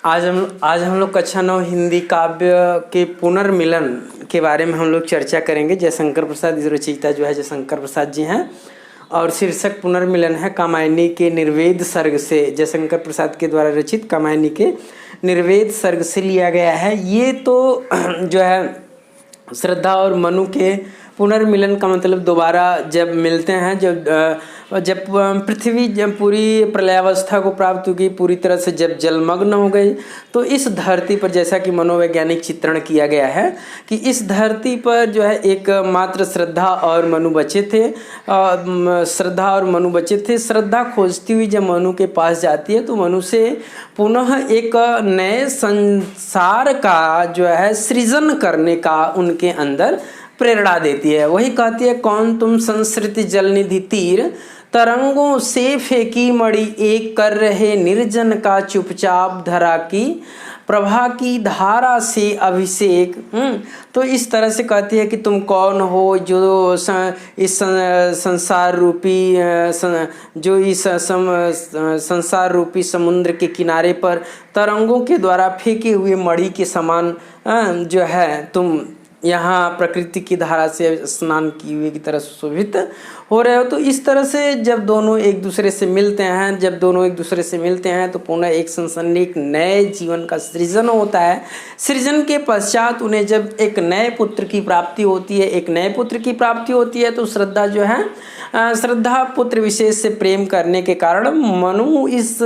आज हम लोग कक्षा 9 हिंदी काव्य के पुनर्मिलन के बारे में हम लोग चर्चा करेंगे। जयशंकर प्रसाद रचयिता जो है जयशंकर प्रसाद जी हैं और शीर्षक पुनर्मिलन है कामायनी के निर्वेद सर्ग से। जयशंकर प्रसाद के द्वारा रचित कामायनी के निर्वेद सर्ग से लिया गया है। ये तो जो है श्रद्धा और मनु के पुनर्मिलन का मतलब दोबारा जब मिलते हैं, जब पृथ्वी जब पूरी प्रलयावस्था को प्राप्त हो गई, पूरी तरह से जब जलमग्न हो गई, तो इस धरती पर जैसा कि मनोवैज्ञानिक चित्रण किया गया है कि इस धरती पर जो है एक मात्र श्रद्धा और मनु बचे थे। श्रद्धा खोजती हुई जब मनु के पास जाती है तो मनु से पुनः एक नए संसार का जो है सृजन करने का उनके अंदर प्रेरणा देती है। वही कहती है, कौन तुम संस्कृति जलनिधि तीर, तरंगों से फेंकी मणि एक कर रहे निर्जन का चुपचाप धरा की प्रभा की धारा से अभिषेक। तो इस तरह से कहती है कि तुम कौन हो जो इस संसार रूपी समुद्र के किनारे पर तरंगों के द्वारा फेंके हुए मणि के समान जो है तुम यहाँ प्रकृति की धारा से स्नान किए हुए की तरह सुशोभित हो रहे हो। तो इस तरह से जब दोनों एक दूसरे से मिलते हैं तो पुनः एक संसन्नी एक नए जीवन का सृजन होता है। सृजन के पश्चात उन्हें जब एक नए पुत्र की प्राप्ति होती है तो श्रद्धा जो है श्रद्धा पुत्र विशेष से प्रेम करने के कारण मनु इस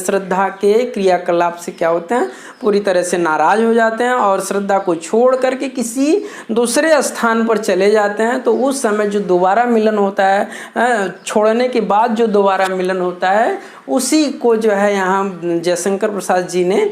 श्रद्धा के क्रियाकलाप से क्या होते हैं, पूरी तरह से नाराज हो जाते हैं और श्रद्धा को छोड़ करके किसी दूसरे स्थान पर चले जाते हैं। तो उस समय जो दोबारा मिलन होता है, छोड़ने के बाद जो दोबारा मिलन होता है, उसी को जो है यहाँ जयशंकर प्रसाद जी ने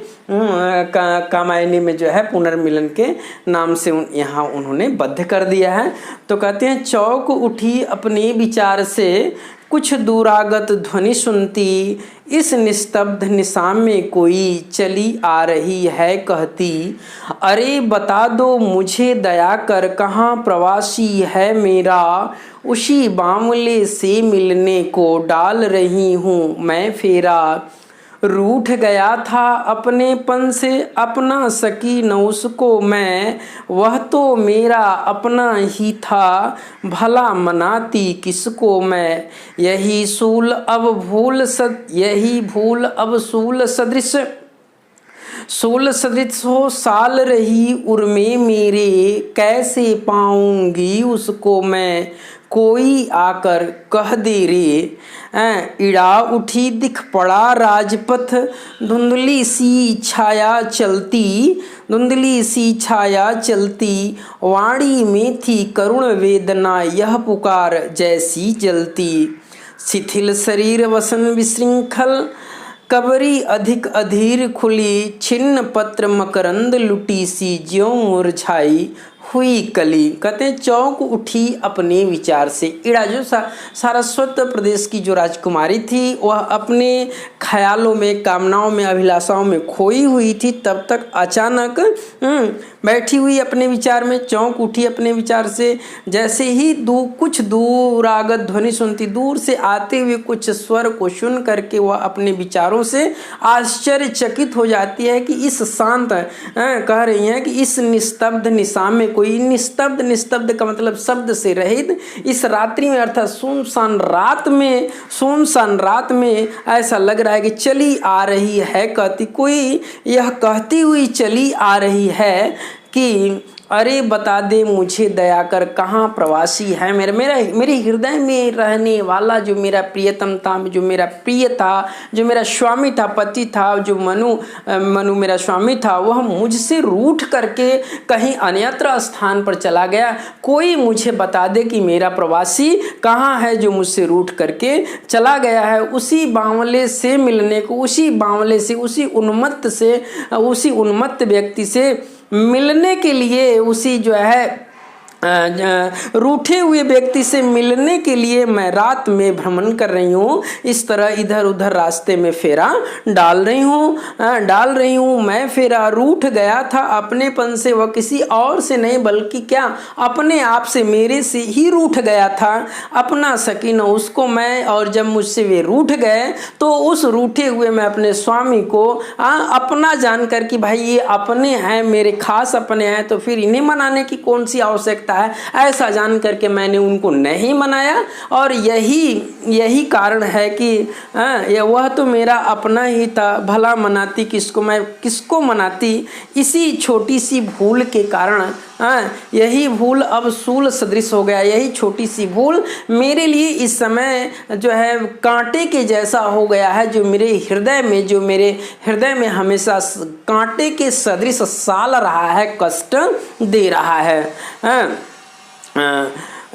कामायनी में जो है पुनर्मिलन के नाम से यहाँ उन्होंने बद्ध कर दिया है। तो कहते हैं, चौक उठी अपने विचार से कुछ दूरागत ध्वनि सुनती, इस निस्तब्ध निशा में कोई चली आ रही है कहती, अरे बता दो मुझे दया कर कहाँ प्रवासी है मेरा, उसी बावले से मिलने को डाल रही हूँ मैं फेरा। रूठ गया था अपनेपन से अपना सकी न उसको मैं, वह तो मेरा अपना ही था भला मनाती किसको मैं। यही भूल अब सूल सदृश हो साल रही उर्मे मेरे, कैसे पाऊंगी उसको मैं, कोई आकर कह दे रे। इड़ा उठी दिख पड़ा राजपथ, धुंधली सी छाया चलती, वाणी में थी करुण वेदना यह पुकार जैसी जलती। शिथिल शरीर वसन विशृंखल, कबरी अधिक अधीर खुली, छिन्न पत्र मकरंद लुटी सी ज्यों मुरझाई हुई कली। कहते हैं, चौक उठी अपने विचार से। इड़ा जो सारस्वत प्रदेश की जो राजकुमारी थी, वह अपने ख्यालों में, कामनाओं में, अभिलाषाओं में खोई हुई थी। तब तक अचानक बैठी हुई अपने विचार में, चौंक उठी अपने विचार से। जैसे ही कुछ दूरागत ध्वनि सुनती, दूर से आते हुए कुछ स्वर को सुन करके वह अपने विचारों से आश्चर्यचकित हो जाती है कि इस शांत कह रही हैं कि इस निस्तब्ध निशा में कोई, निस्तब्ध का मतलब शब्द से रहित, इस रात्रि में अर्थात सुनसान रात में ऐसा लग रहा है कि चली आ रही है कहती, कोई यह कहती हुई चली आ रही है कि अरे बता दे मुझे दया कर कहाँ प्रवासी है मेरे हृदय में रहने वाला जो मेरा प्रियतम था, जो मेरा प्रिय था, जो मेरा स्वामी था, पति था, जो मनु मेरा स्वामी था, वह मुझसे रूठ करके कहीं अन्यत्र स्थान पर चला गया। कोई मुझे बता दे कि मेरा प्रवासी कहाँ है जो मुझसे रूठ करके चला गया है। उसी बावले से मिलने को, उसी बावले से, उसी उन्मत्त व्यक्ति से मिलने के लिए, उसी जो है रूठे हुए व्यक्ति से मिलने के लिए मैं रात में भ्रमण कर रही हूँ, इस तरह इधर उधर रास्ते में फेरा डाल रही हूँ। मैं फेरा रूठ गया था अपनेपन से, वह किसी और से नहीं बल्कि क्या अपने आप से, मेरे से ही रूठ गया था। अपना सकी न उसको मैं, और जब मुझसे वे रूठ गए तो उस रूठे हुए मैं अपने स्वामी को अपना जानकर कि भाई ये अपने हैं, मेरे खास अपने हैं, तो फिर इन्हें मनाने की कौन सी आवश्यकता है, ऐसा जान करके मैंने उनको नहीं मनाया। और यही कारण है कि वह तो मेरा अपना ही था, भला मनाती किसको, मैं किसको मनाती। इसी छोटी सी भूल के कारण यही भूल अब सूल सदृश हो गया। यही छोटी सी भूल मेरे लिए इस समय जो है कांटे के जैसा हो गया है, जो मेरे हृदय में हमेशा कांटे के सदृश साल रहा है, कष्ट दे रहा है।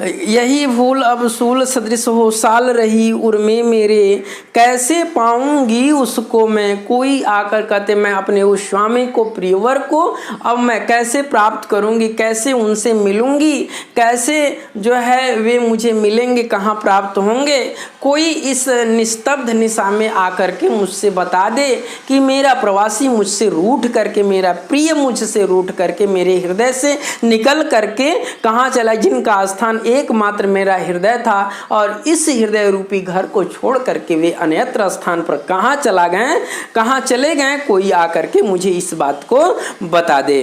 यही भूल अब सूल सदृश हो साल रही उर्मे मेरे, कैसे पाऊंगी उसको मैं। कोई आकर कहते मैं अपने उस स्वामी को, प्रियवर को अब मैं कैसे प्राप्त करूंगी, कैसे उनसे मिलूंगी, कैसे जो है वे मुझे मिलेंगे, कहाँ प्राप्त होंगे। कोई इस निस्तब्ध निशा में आकर के मुझसे बता दे कि मेरा प्रवासी मुझसे रूठ करके, मेरा प्रिय मुझसे रूठ करके, मेरे हृदय से निकल करके कहाँ चला, जिनका स्थान एकमात्र मेरा हृदय था, और इस हृदय रूपी घर को छोड़ करके वे अन्यत्र स्थान पर कहाँ चले गए, कोई आकर के मुझे इस बात को बता दे।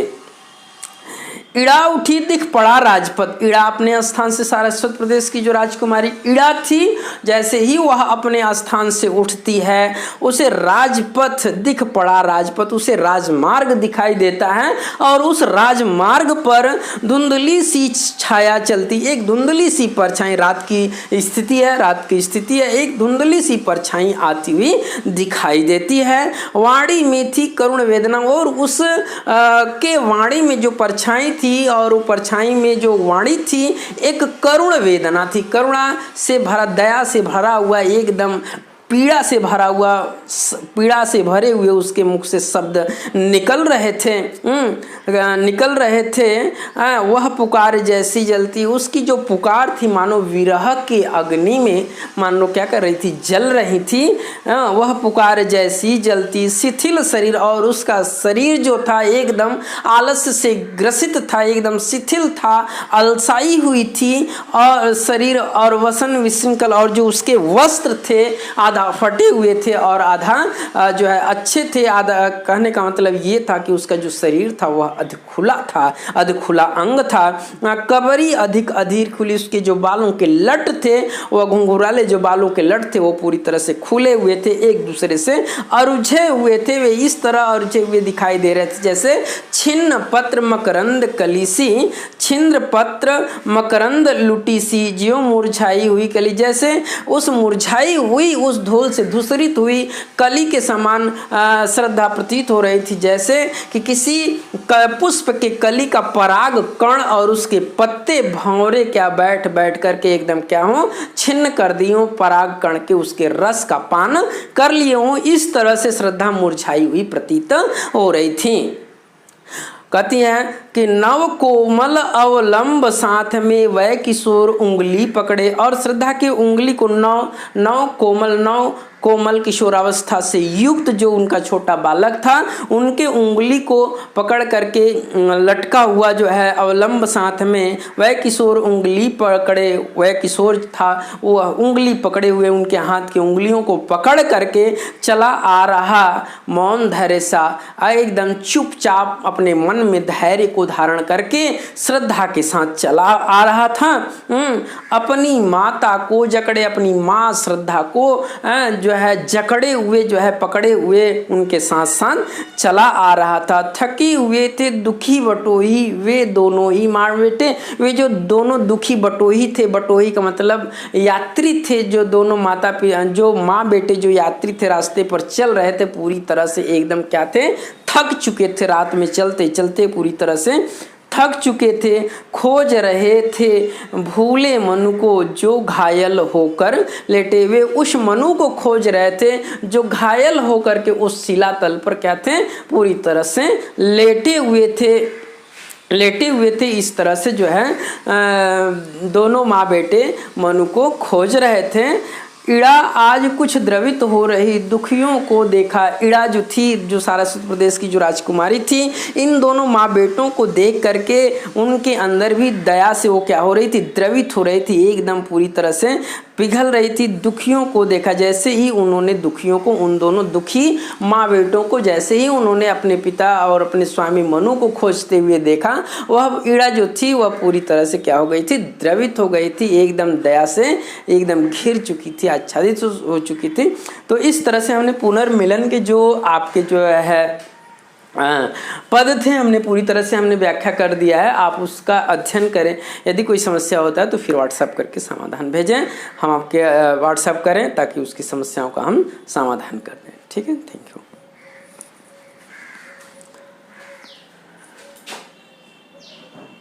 इड़ा उठी दिख पड़ा राजपथ। इड़ा अपने स्थान से, सारस्वत प्रदेश की जो राजकुमारी इड़ा थी, जैसे ही वह अपने स्थान से उठती है उसे राजपथ दिख पड़ा, राजपथ उसे राजमार्ग दिखाई देता है, और उस राजमार्ग पर धुंधली सी छाया चलती, एक धुंधली सी परछाई, रात की स्थिति है, एक धुंधली सी परछाई आती हुई दिखाई देती है। वाणी में थी करुण वेदना, और उस के वाणी में जो परछाई थी और वो परछाई में जो वाणी थी, एक करुण वेदना थी, करुणा से भरा, दया से भरा हुआ, एकदम पीड़ा से भरे हुए उसके मुख से शब्द निकल रहे थे। वह पुकार जैसी जलती, उसकी जो पुकार थी मानो विरह के अग्नि में मानो क्या कर रही थी, जल रही थी। वह पुकार जैसी जलती, शिथिल शरीर, और उसका शरीर जो था एकदम आलस्य से ग्रसित था, एकदम शिथिल था, अलसाई हुई थी और शरीर, और वसन विशृंखल, और जो उसके वस्त्र थे आधा फटे हुए थे और आधा जो है अच्छे थे। आधा कहने का मतलब ये था कि उसका जो शरीर था वह अधखुला अंग था। कबरी अधिक अधीर खुली, उसके जो बालों के लट थे, वह घुंघराले जो बालों के लट थे वो पूरी तरह से खुले हुए थे, एक दूसरे से अरुझे हुए थे। वे इस तरह अरुझे हुए दिखाई दे रहे थे जैसे छिन्न पत्र मकरंद कलीसी, छिन्न पत्र मकरंद लुटी सी, ज्यों मुरझाई हुई कली, जैसे उस मुरझाई हुई उस धूल से धूसरित हुई कली के समान श्रद्धा प्रतीत हो रही थी, जैसे कि किसी पुष्प के कली का पराग कण और उसके पत्ते भंवरे क्या बैठ करके एकदम क्या हो छिन्न कर दियो, पराग कण के उसके रस का पान कर लिए हो, इस तरह से श्रद्धा मुरझाई हुई प्रतीत हो रही थी। कहती हैं कि नव कोमल अवलंब साथ में वह किशोर उंगली पकड़े, और श्रद्धा की उंगली को नव कोमल किशोरावस्था से युक्त जो उनका छोटा बालक था, उनके उंगली को पकड़ करके लटका हुआ जो है अवलंब साथ में वह किशोर उंगली पकड़े, वह किशोर था वह उंगली पकड़े हुए उनके हाथ की उंगलियों को पकड़ करके चला आ रहा, मौन धैर्य सा, एकदम चुपचाप अपने मन में धैर्य को धारण करके श्रद्धा के साथ चला आ रहा था। अपनी माता को जकड़े, अपनी माँ श्रद्धा को जो है जकड़े हुए जो है पकड़े हुए उनके साथ साथ चला आ रहा था। थकी हुए थे दुखी बटोही वे दोनों ही माँ बेटे, वे जो दोनों दुखी बटोही थे, बटोही का मतलब यात्री थे, जो दोनों जो माँ बेटे जो यात्री थे रास्ते पर चल रहे थे, पूरी तरह से एकदम क्या थे, थक चुके थे, रात में चलते चलते पूरी तरह से थक चुके थे। खोज रहे थे भूले मनु को जो घायल होकर लेटे, वे उस मनु को खोज रहे थे जो घायल होकर के उस शिलातल पर क्या थे, पूरी तरह से लेटे हुए थे। लेटे हुए थे। इस तरह से जो है दोनों माँ बेटे मनु को खोज रहे थे। इड़ा आज कुछ द्रवित हो रही दुखियों को देखा। इड़ा जो थी, जो सारस्वत प्रदेश की जो राजकुमारी थी, इन दोनों माँ बेटों को देख करके उनके अंदर भी दया से वो क्या हो रही थी, द्रवित हो रही थी, एकदम पूरी तरह से पिघल रही थी। दुखियों को देखा, जैसे ही उन्होंने दुखियों को, उन दोनों दुखी माँ बेटों को जैसे ही उन्होंने अपने पिता और अपने स्वामी मनु को खोजते हुए देखा, वह इड़ा जो थी वह पूरी तरह से क्या हो गई थी, द्रवित हो गई थी, एकदम दया से एकदम घिर चुकी थी, आच्छादित हो चुकी थी। तो इस तरह से हमने पुनर्मिलन के जो आपके जो है पद थे, हमने पूरी तरह से हमने व्याख्या कर दिया है। आप उसका अध्ययन करें। यदि कोई समस्या होता है तो फिर व्हाट्सएप करके समाधान भेजें, हम आपके व्हाट्सएप करें ताकि उसकी समस्याओं का हम समाधान कर दें। ठीक है, थैंक यू।